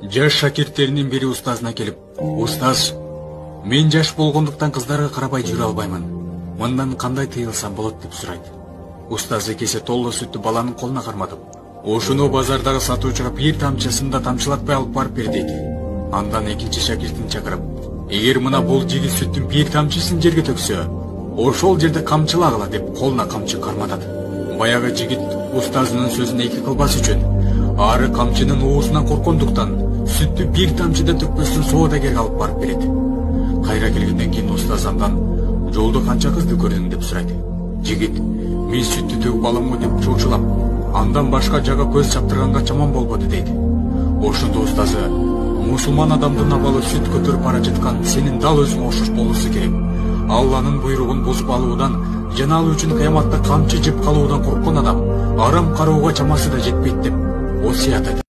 Жаш шакирттеринин бири устазына келип: "Устаз, мен жаш болгондуктан кыздарга карабай жүрө албаймын. Мындан кандай тыйылсам болот?" деп сурайт. Устазы кесе толло сүттү баланын колуна карматып: "Ошону базардагы сатуучуга бир тамчысын да тамчылатпай алып барып бер" дейт. Андан экинчи шакиртин чакырып: "Эгер мына бул жигит сүттүн бир тамчысын жерге төксө, ошол жерде камчылагыла" деп колуна камчы карматат. Баягы жигит устазынын сөзүн эки кылбас үчүн ары камчынын оозунан корккондуктан сүттү бир тамчы да төкпөстөн соодагерге алып барып берет. Кайра келгенден кийин устаз андан: "Жолдо канча кызды көрдүң?" деп сурайт. Жигит: "Мен сүттү төгүп аламбы" деп чоочулап, андан башка жага көз чаптырганга чаман болбоду дейт. Ошондо устазы: "Мусулман адамдын абалы сүт көтөрүп бара жаткан сенин дал өзүңө окшош болуусу керек. Алланын буйругун бузуп алуудан жана ал үчүн кыяматта камчы жеп калуудан корккон адам арам кароого чамасы да жетпейт" деп осуят этет.